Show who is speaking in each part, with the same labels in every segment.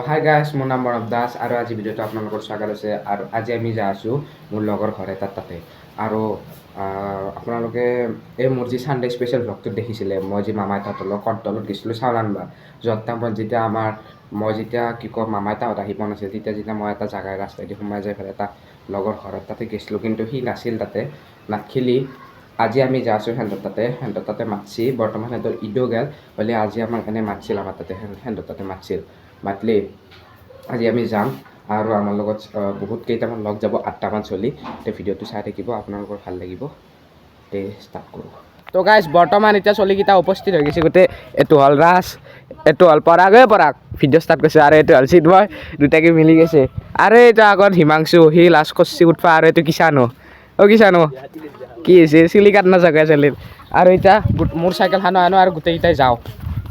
Speaker 1: Hi guys, মোৰ নাম প্ৰণৱ দাস আৰু আজি ভিডিঅ'টো আপোনালোকৰ স্বাগত আছে। আৰু আজি আমি যাই আছোঁ মোৰ লগৰ ঘৰ এটাত তাতে। আৰু আপোনালোকে এই মোৰ যি ছানডে স্পেচিয়েল ভ্লগটোত দেখিছিলে, মই যি মামা আইতাহঁতৰ লগত কণ্ট্ৰলত গৈছিলোঁ চাউল আনবা। য'ত টাইমত যেতিয়া মই কি কওঁ মামা আইতাহঁত আহি পোৱা নাছিল, তেতিয়া মই এটা জাগাৰ ৰাস্তাইদি সোমাই যাই পেলাই এটা লগৰ ঘৰত তাতে গৈছিলোঁ, কিন্তু সি নাছিল তাতে নাথখিলি। আজি আমি যাই আছোঁ সিহঁতৰ তাতে মাতছি। বৰ্তমান সিহঁতৰ ঈদো গেল হ'লে আজি আমাক এনে মাতছিল, আমাৰ তাতে সিহঁতৰ তাতে মাতলি আজি আমি যাম। আৰু আমাৰ লগত বহুত কেইটামান লগ যাব, 8টামান চলি। তে ভিডিঅ'টো চাই থাকিব, আপোনালোকৰ ভাল লাগিব। তে ষ্টাৰ্ট কৰোঁ। তো গাইজ বৰ্তমান এতিয়া চলিকেইটা উপস্থিত হৈ গৈছে গোটেই। এইটো হ'ল ৰাজ, এইটো হ'ল পৰাগ ভিডিঅ' ষ্টাৰ্ট কৰিছে, আৰু এইটো হ'ল চিন্ময়, দুটাকে মিলি গৈছে। আৰু এইটো আগত হিমাংশু, সি লাষ্ট কৰছি উঠবা। আৰু এইটো কিষাণো, কিষাণো কি হৈছে চিলি কাট নাজাগে চালিৰ। আৰু এতিয়া মোৰ চাইকেলখন আনো আৰু গোটেইকেইটাই যাওঁ।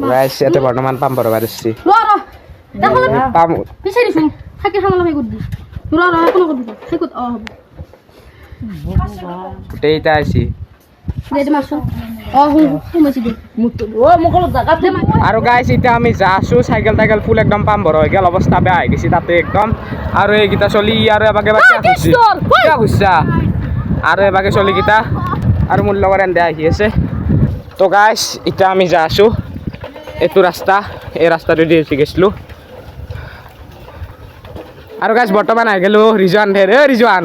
Speaker 1: গাইজ ইয়াতে বৰ্তমান পাম ভৰবা দিছি। গোটেইকেইটা আহিছি। আৰু গাইজ এতিয়া আমি যা আছোঁ, চাইকেল ফুল একদম পাম ভৰ হৈ গ'ল, অৱস্থা বেয়া হৈ গৈছে তাতে একদম। আৰু এইকেইটা চলি আৰু এবাকে খুজছা আৰু এবাকে চলিকেইটা আৰু মোৰ লগত এন্দে আহি আছে। তো গাইজ এতিয়া আমি যা আছোঁ এইটো ৰাস্তা, এই ৰাস্তাটোদি উঠি গৈছিলোঁ। আৰু গাইজ বৰ্তমান আহি গ'লোঁ ৰিজৱান ধেৰ। ৰিজৱান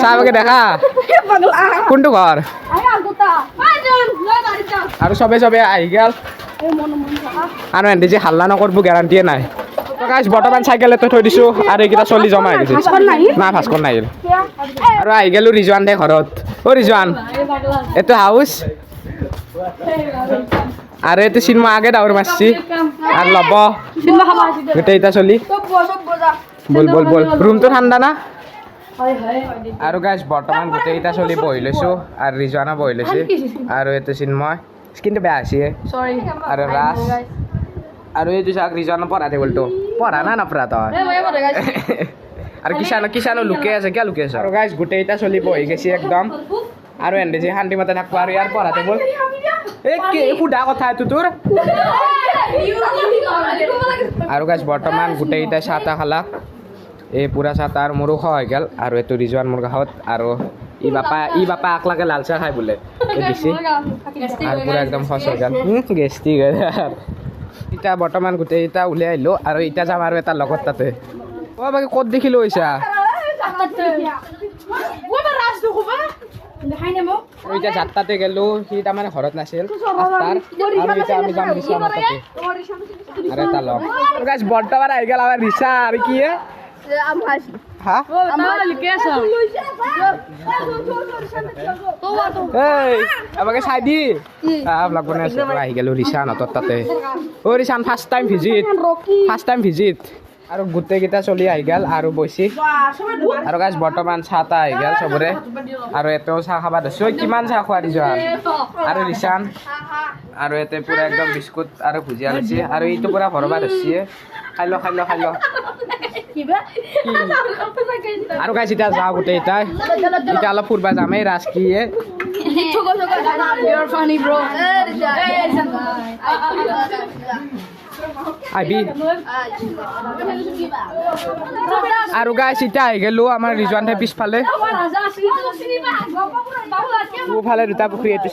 Speaker 1: চাহ বাকে দেখা কোনটো ঘৰ। আৰু চবে আহি গ'ল, আৰু এহেঁতে যে হাল্লা নকৰিব গেৰাণ্টিয়ে নাই। গাইজ বৰ্তমান চাইকেল এটা থৈ দিছোঁ, আৰু এইকেইটা চলি জমা হৈ গৈছে। নাই ভাস্কৰ নাহিল। আৰু আহি গ'লোঁ ৰিজৱান দে ঘৰত। ৰিজৱান এইটো হাউচ, আৰু এইটো চিন্ময় আগে ডাউৰ মাৰছি আৰু ল'ব গোটেইকেইটা চলি। বল ৰুমটো ঠাণ্ডা না। আৰু গাইজ বৰ্তমান গোটেইকেইটা চলি বহি লৈছোঁ, আৰু ৰিজৱানো বহি লৈছে, আৰু এইটো চিন্ময় স্কিনটো বেয়া হৈছে, আৰু ৰাজ, আৰু এইটো চাওক ৰিজৱানৰ পঢ়া টেবুলটো পঢ়া না নপঢ়া তই। আৰু কিষাণো লুকে আছে, কিয় লুকে আছে। আৰু গাইজ গোটেইকেইটা চলি বহি গৈছে একদম, আৰু এহেঁতে যে শান্তিমতে থাকিব। আৰু ইয়াৰ পঢ়া টেবুল সোধা কথা এইটো তোৰ। আৰু গাইজ বৰ্তমান গোটেইকেইটাই চাহ তাহ খালা, এই পূৰা চাহ তাহ, আৰু মোৰো খোৱা হৈ গ'ল। আৰু এইটো ৰিজৱান মোৰ কাষত, আৰু ই বাপা আকলাকে লাল চাহ খাই বোলে দিছে, আৰু পূৰা একদম খচ হৈ গ'ল গেষ্টিক। এতিয়া বৰ্তমান গোটেইকেইটা ওলাই আহিলোঁ, আৰু এতিয়া যাম আৰু এটা লগত তাতে। বাকী ক'ত দেখিলোঁ হৈছা। আৰু এতিয়া যাত্ৰাতে গ'লোঁ, সি তাৰমানে ঘৰত নাছিল ৰাস্তাৰ, আৰু এতিয়া আমি যাম দিছোঁ আমাৰ তাতে আৰু এটা লগ। গাইজ বৰ্তমান আহি গ'ল আমাৰ ৰিচা, আৰু কি আমাকে চাই দি ব্লগ বনাই আছোঁ। আহি গ'লোঁ ৰিচা হঁতৰ তাতে। ৰিচান ফাৰ্ষ্ট টাইম ভিজিট। আৰু গোটেইকেইটা চলি আহি গ'ল আৰু বৈছি। আৰু গাইজ বৰ্তমান চাহ তাহ আহি গ'ল চবৰে, আৰু এতেও চাহ খাব ধৰিছোঁ। কিমান চাহ খোৱা ৰিজৱান আৰু ৰিচান, আৰু ইয়াতে পূৰা একদম বিস্কুট আৰু ভুজিয়া লৈছে, আৰু এইটো পূৰা ভৰবা ধৰিছে। খাই ল। আৰু গাইজ এতিয়া যাওঁ গোটেইকেইটাই, এতিয়া অলপ ফুৰিব যাম। এই ৰাজ কি আবি। আৰু গাইজ এতিয়া আহি গ'লোঁ আমাৰ ৰিজৱান পিছফালে, সোঁফালে দুটা পুখুৰী, এইটো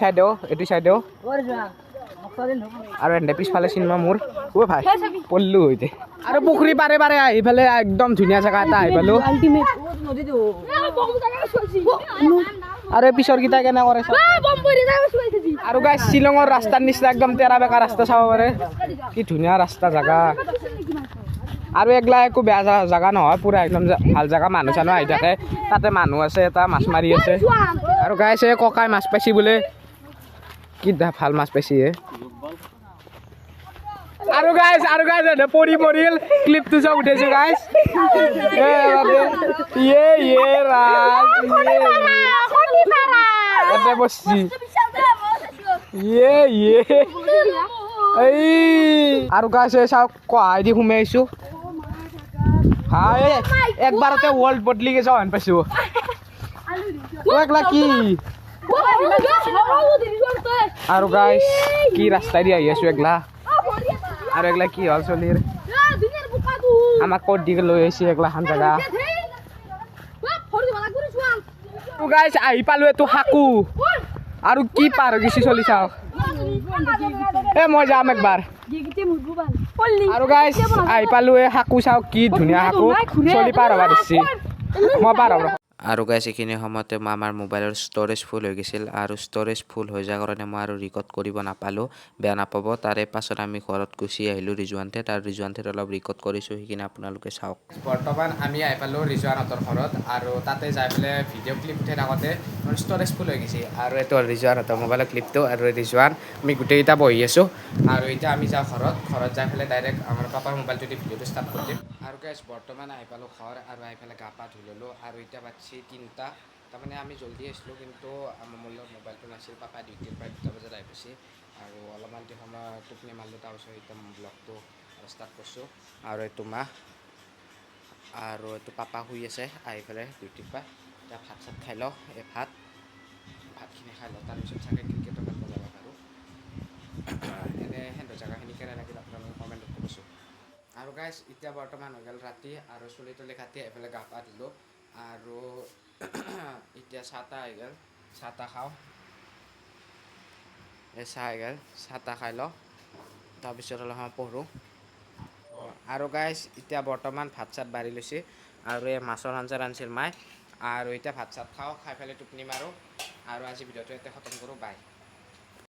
Speaker 1: চাইডেও আৰু এনে পিছফালে চিন্ময় মোৰ ভাই পল্লু হৈছে। আৰু পুখুৰী পাৰে আহি পেলাই একদম ধুনীয়া জেগা এটা আহি পালোঁ। আৰু পিছৰ কেইটা কেনে কৰে। আৰু গাইজ শ্বিলঙৰ ৰাস্তাৰ নিচিনা একদম তেৰা বেকা ৰাস্তা চাব পাৰে, কি ধুনীয়া ৰাস্তা জেগা। আৰু এগলা একো বেয়া জেগা নহয়, পূৰা একদম ভাল জেগা। মানুহ চানুহ আহি থাকে, তাতে মানুহ আছে, এটা মাছ মাৰি আছে। আৰু গাইজ ককাই মাছ পাইছি বোলে, কি ভাল মাছ পাইছি। আৰু গাইজ পৰিল ক্লিপটো চব উঠাইছোঁ গাইজ। আৰু গাইজ চাওক কহাই দি সোমাই আহিছোঁ। একবাৰতে ৱৰ্ল্ড বদলি গৈছে হেন পাইছোঁ। কি আৰু গাইজ কি ৰাস্তাই দি আহি আছোঁ একলা, আৰু এগলা কি হ'ল চলিৰ।
Speaker 2: আমাক ক'ত দি লৈ আহিছে এগলাখান জেগা গাইছ আহি পালো এইটো সাকু আৰু কি পাৰ হৈ গৈছে চলি চাওক মই যাম একবাৰ আৰু গাইছ আহি পালো এই সাকু চাওক কি ধুনীয়া সাকু চলি পাৰ হ'ব দিছে মই পাৰ হ'ব
Speaker 3: আৰু গাইছ এইখিনি সময়তে মই আমাৰ মোবাইলৰ ষ্ট'ৰেজ ফুল হৈ গৈছিল আৰু ষ্ট'ৰেজ ফুল হৈ যোৱাৰ কাৰণে মই আৰু ৰেকৰ্ড কৰিব নাপালোঁ বেয়া নাপাব তাৰে পাছত আমি ঘৰত গুচি আহিলোঁ ৰিজৱানতে আৰু ৰিজৱানতে অলপ ৰেকৰ্ড কৰিছোঁ সেইখিনি আপোনালোকে চাওক
Speaker 1: বৰ্তমান আমি আহি পালোঁ ৰিজৱানহঁতৰ ঘৰত আৰু তাতে যাই পেলাই ভিডিঅ' ক্লিপ উঠাই থাকোঁতে মোৰ ষ্ট'ৰেজ ফুল হৈ গৈছে আৰু এইটো হ'ল ৰিজৱানহঁতৰ মোবাইলৰ ক্লিপটো আৰু ৰিজৱান আমি গোটেইকেইটা বহি আছোঁ আৰু এতিয়া আমি যাওঁ ঘৰত যাই পেলাই ডাইৰেক্ট আমাৰ পাপাৰ মোবাইলটো দি ভিডিঅ'টো ষ্টাৰ্ট কৰি দিম আৰু গাইছ বৰ্তমান আহি পালোঁ ঘৰ আৰু আহি পেলাই গা পা ধুই ল'লোঁ আৰু এতিয়া বাজছে 3টা তাৰমানে আমি জল্দি আহিছিলোঁ কিন্তু আমাৰ মোৰ লগত মোবাইলটো নাছিল পাপাই ডিউটিৰ পৰা 2টা বজাত আহি পাইছে আৰু অলপমান সময় টোপনি মাৰিলোঁ তাৰপিছত এতিয়া ব্লগটো ষ্টাৰ্ট কৰিছোঁ আৰু এইটো মা আৰু এইটো পাপা শুই আছে আহি পেলাই ডিউটিৰ পৰা এতিয়া ভাত চাত খাই লওঁ এই ভাতখিনি খাই লওঁ তাৰপিছত চাগে ক্ৰিকেটৰ খেলিব যাব পাৰোঁ এনে সিহঁতৰ জেগাখিনি কেনে লাগিল আপোনালোকে কমেণ্টত ক'বচোন আৰু গাইছ এতিয়া বৰ্তমান হৈ গ'ল ৰাতি আৰু চুলি তুলি কাটি আহি পেলাই গা পা ধুলোঁ আৰু এতিয়া চাহ তাহ আহি গ'ল চাহ তাহ খাওঁ এই চাহ আহি গ'ল চাহ তাহ খাই লওঁ তাৰপিছত অলপ সময় পঢ়োঁ আৰু গাইছ এতিয়া বৰ্তমান ভাত চাত বাঢ়ি লৈছে আৰু এই মাছৰ আঞ্জা ৰান্ধিছিল মায়ে আৰু এতিয়া ভাত চাত খাওঁ খাই পেলাই টোপনি মাৰোঁ আৰু আজি ভিডিঅ'টো ইয়াতে খতম কৰোঁ বাই